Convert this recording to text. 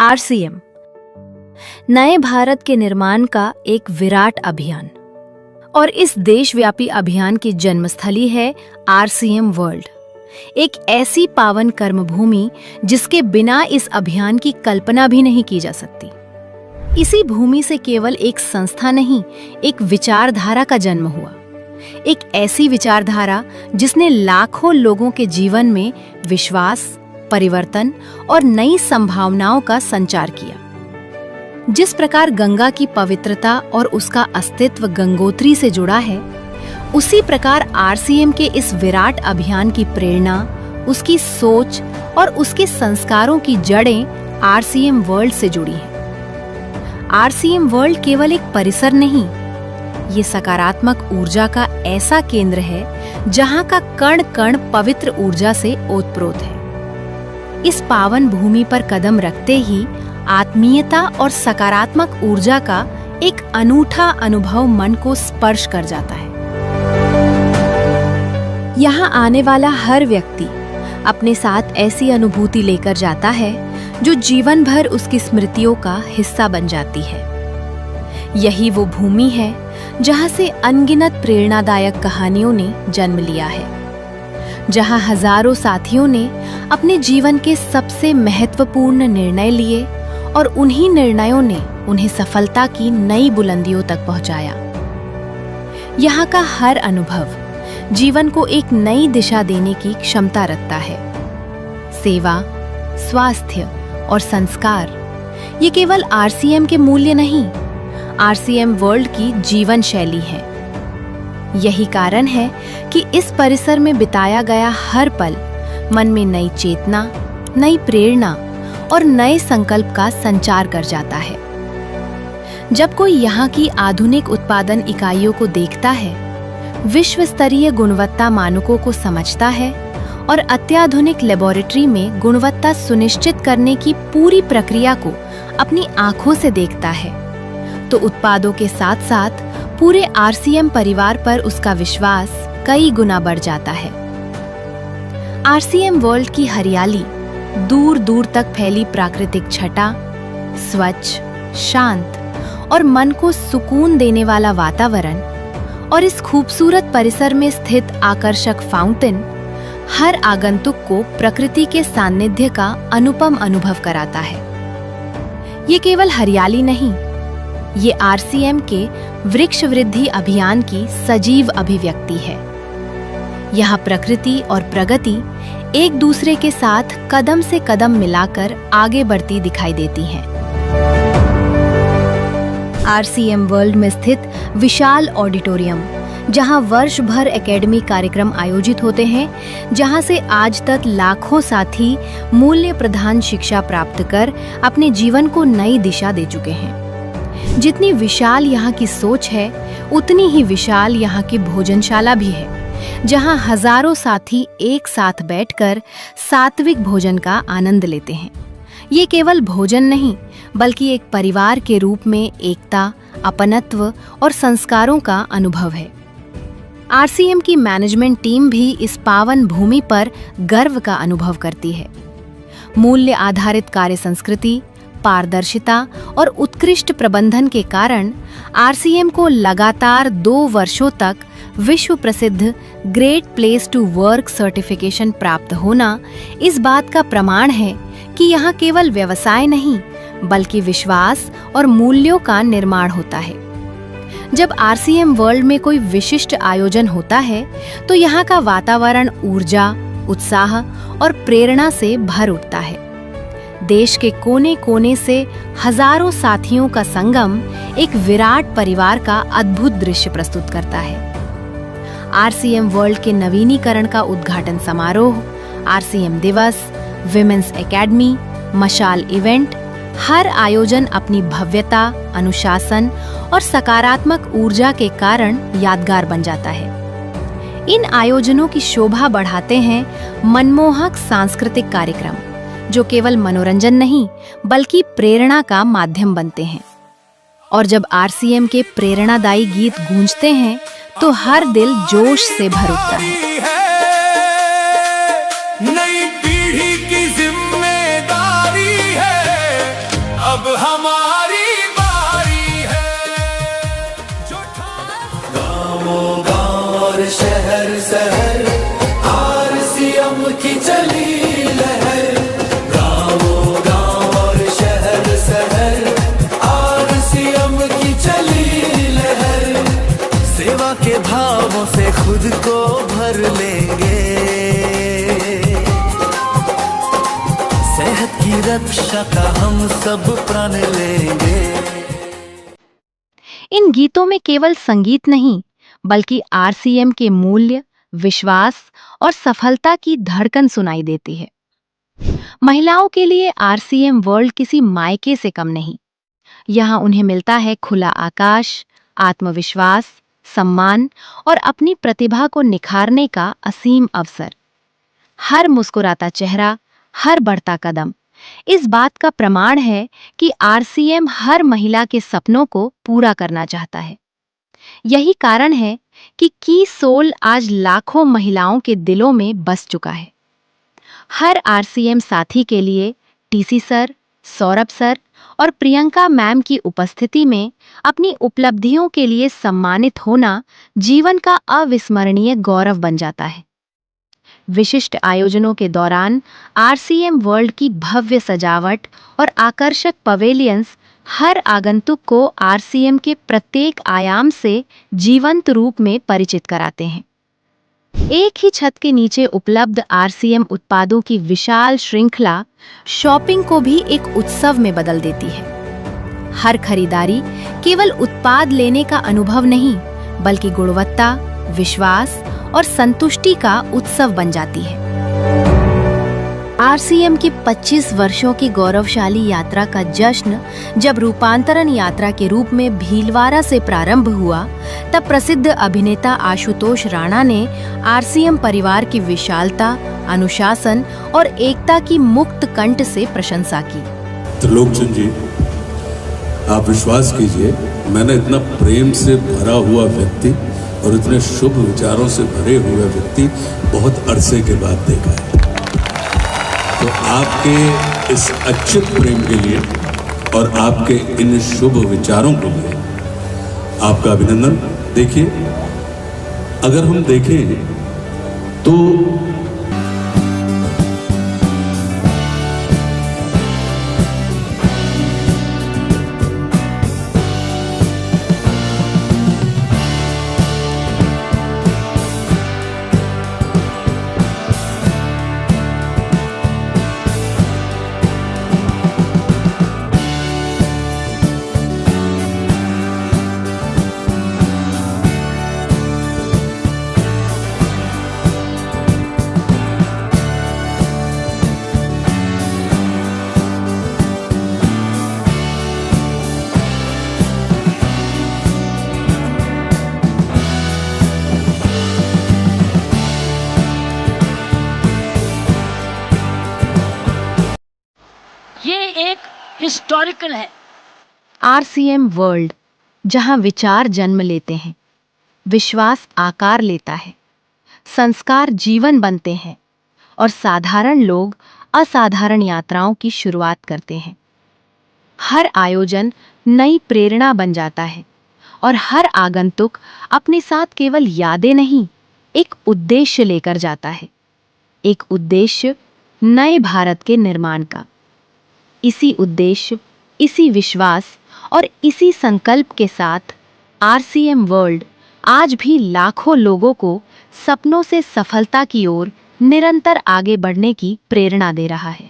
RCM नए भारत के निर्माण का एक विराट अभियान, और इस देशव्यापी अभियान की जन्मस्थली है आरसीएम वर्ल्ड, एक ऐसी पावन कर्मभूमि जिसके बिना इस अभियान की कल्पना भी नहीं की जा सकती। इसी भूमि से केवल एक संस्था नहीं, एक विचारधारा का जन्म हुआ, एक ऐसी विचारधारा जिसने लाखों लोगों के जीवन में विश्वास, परिवर्तन और नई संभावनाओं का संचार किया। जिस प्रकार गंगा की पवित्रता और उसका अस्तित्व गंगोत्री से जुड़ा है, उसी प्रकार आरसीएम के इस विराट अभियान की प्रेरणा, उसकी सोच और उसके संस्कारों की जड़ें आरसीएम वर्ल्ड से जुड़ी हैं। आरसीएम वर्ल्ड केवल एक परिसर नहीं, ये सकारात्मक ऊर्जा का ऐसा केंद्र है जहां का कण कण पवित्र ऊर्जा से ओतप्रोत है। इस पावन भूमि पर कदम रखते ही आत्मीयता और सकारात्मक ऊर्जा का एक अनूठा अनुभव मन को स्पर्श कर जाता है। यहाँ आने वाला हर व्यक्ति अपने साथ ऐसी अनुभूति लेकर जाता है जो जीवन भर उसकी स्मृतियों का हिस्सा बन जाती है। यही वो भूमि है जहाँ से अनगिनत प्रेरणादायक कहानियों ने जन्म लिया है, जहाँ हजारों साथियों ने अपने जीवन के सबसे महत्वपूर्ण निर्णय लिए और उन्हीं निर्णयों ने उन्हें सफलता की नई बुलंदियों तक पहुंचाया। यहाँ का हर अनुभव जीवन को एक नई दिशा देने की क्षमता रखता है। सेवा, स्वास्थ्य और संस्कार ये केवल आरसीएम के मूल्य नहीं, आरसीएम वर्ल्ड की जीवन शैली है। यही कारण है कि इस परिसर में बिताया गया हर पल मन में नई चेतना, नई प्रेरणा और नए संकल्प का संचार कर जाता है। जब कोई यहाँ की आधुनिक उत्पादन इकाइयों को देखता है, विश्व स्तरीय गुणवत्ता मानकों को समझता है और अत्याधुनिक लेबोरेटरी में गुणवत्ता सुनिश्चित करने की पूरी प्रक्रिया को अपनी आंखों से देखता है, तो उत्पादों के साथ साथ पूरे आरसीएम परिवार पर उसका विश्वास कई गुना बढ़ जाता है। आरसीएम वर्ल्ड की हरियाली, दूर दूर तक फैली प्राकृतिक छटा, स्वच्छ, शांत और मन को सुकून देने वाला वातावरण और इस खूबसूरत परिसर में स्थित आकर्षक फाउंटेन हर आगंतुक को प्रकृति के सानिध्य का अनुपम अनुभव कराता है। ये केवल हरियाली नहीं, ये आरसीएम के वृक्ष वृद्धि अभियान की सजीव अभिव्यक्ति है। यहाँ प्रकृति और प्रगति एक दूसरे के साथ कदम से कदम मिलाकर आगे बढ़ती दिखाई देती हैं। आरसीएम वर्ल्ड में स्थित विशाल ऑडिटोरियम, जहाँ वर्ष भर एकेडमी कार्यक्रम आयोजित होते हैं, जहाँ से आज तक लाखों साथी मूल्य प्रधान शिक्षा प्राप्त कर अपने जीवन को नई दिशा दे चुके हैं। जितनी विशाल यहाँ की सोच है, उतनी ही विशाल यहाँ की भोजनशाला भी है, जहाँ हजारों साथी एक साथ बैठकर सात्विक भोजन का आनंद लेते हैं। ये केवल भोजन नहीं, बल्कि एक परिवार के रूप में एकता, अपनत्व और संस्कारों का अनुभव है। आरसीएम की मैनेजमेंट टीम भी इस पावन भूमि पर गर्व का अनुभव करती है। मूल्य आधारित कार्य संस्कृति, पारदर्शिता और उत्कृष्ट प्रबंधन के कारण आरसीएम को लगातार 2 वर्षों तक विश्व प्रसिद्ध great place to work certification प्राप्त होना इस बात का प्रमाण है कि यहाँ केवल व्यवसाय नहीं, बल्कि विश्वास और मूल्यों का निर्माण होता है। जब आरसीएम वर्ल्ड में कोई विशिष्ट आयोजन होता है, तो यहाँ का वातावरण ऊर्जा, उत्साह और प्रेरणा से भर उठता है। देश के कोने कोने से हजारों साथियों का संगम एक विराट परिवार का अद्भुत दृश्य प्रस्तुत करता है। आरसीएम वर्ल्ड के नवीनीकरण का उद्घाटन समारोह, आरसीएम दिवस, विमेंस एकेडमी, मशाल इवेंट, हर आयोजन अपनी भव्यता, अनुशासन और सकारात्मक ऊर्जा के कारण यादगार बन जाता है। इन आयोजनों की शोभा बढ़ाते हैं मनमोहक सांस्कृतिक कार्यक्रम, जो केवल मनोरंजन नहीं, बल्कि प्रेरणा का माध्यम बनते हैं। और जब आरसीएम के प्रेरणादायी गीत गूंजते हैं, तो हर दिल जोश से भर उठता है। नई पीढ़ी की जिम्मेदारी है, शहर शहर आरसीएम की चली लहर, गाँवों गाँव और शहर शहर आरसीएम की चली लहर। सेवा के भावों से खुद को भर लेंगे, सेहत की रक्षा का हम सब प्रण लेंगे। इन गीतों में केवल संगीत नहीं, बल्कि आरसीएम के मूल्य, विश्वास और सफलता की धड़कन सुनाई देती है। महिलाओं के लिए आरसीएम वर्ल्ड किसी मायके से कम नहीं। यहाँ उन्हें मिलता है खुला आकाश, आत्मविश्वास, सम्मान और अपनी प्रतिभा को निखारने का असीम अवसर। हर मुस्कुराता चेहरा, हर बढ़ता कदम इस बात का प्रमाण है कि आरसीएम हर महिला के सपनों को पूरा करना चाहता है। यही कारण है कि की सोल आज लाखों महिलाओं के दिलों में बस चुका है। हर आरसीएम साथी के लिए टीसी सर, सौरभ सर और प्रियंका मैम की उपस्थिति में अपनी उपलब्धियों के लिए सम्मानित होना जीवन का अविस्मरणीय गौरव बन जाता है। विशिष्ट आयोजनों के दौरान आरसीएम वर्ल्ड की भव्य सजावट और आकर्षक पवेलियंस हर आगंतुक को आरसीएम के प्रत्येक आयाम से जीवंत रूप में परिचित कराते हैं। एक ही छत के नीचे उपलब्ध आरसीएम उत्पादों की विशाल श्रृंखला शॉपिंग को भी एक उत्सव में बदल देती है। हर खरीदारी केवल उत्पाद लेने का अनुभव नहीं, बल्कि गुणवत्ता, विश्वास और संतुष्टि का उत्सव बन जाती है। आरसीएम की 25 वर्षों की गौरवशाली यात्रा का जश्न जब रूपांतरण यात्रा के रूप में भीलवाड़ा से प्रारंभ हुआ, तब प्रसिद्ध अभिनेता आशुतोष राणा ने आरसीएम परिवार की विशालता, अनुशासन और एकता की मुक्त कंठ से प्रशंसा की। त्रिलोकचंद जी, आप विश्वास कीजिए, मैंने इतना प्रेम से भरा हुआ व्यक्ति और इतने शुभ विचारों से भरे हुए व्यक्ति बहुत अरसे के बाद देखा है। तो आपके इस अच्युत प्रेम के लिए और आपके इन शुभ विचारों के लिए आपका अभिनंदन। देखिए, अगर हम देखें तो हिस्टोरिकल है। आरसीएम वर्ल्ड, जहां विचार जन्म लेते हैं, विश्वास आकार लेता है, संस्कार जीवन बनते हैं और साधारण लोग असाधारण यात्राओं की शुरुआत करते हैं। हर आयोजन नई प्रेरणा बन जाता है और हर आगंतुक अपने साथ केवल यादें नहीं, एक उद्देश्य लेकर जाता है। एक उद्देश्य नए भारत के निर्माण का। इसी उद्देश्य, इसी विश्वास और इसी संकल्प के साथ आरसीएम वर्ल्ड आज भी लाखों लोगों को सपनों से सफलता की ओर निरंतर आगे बढ़ने की प्रेरणा दे रहा है।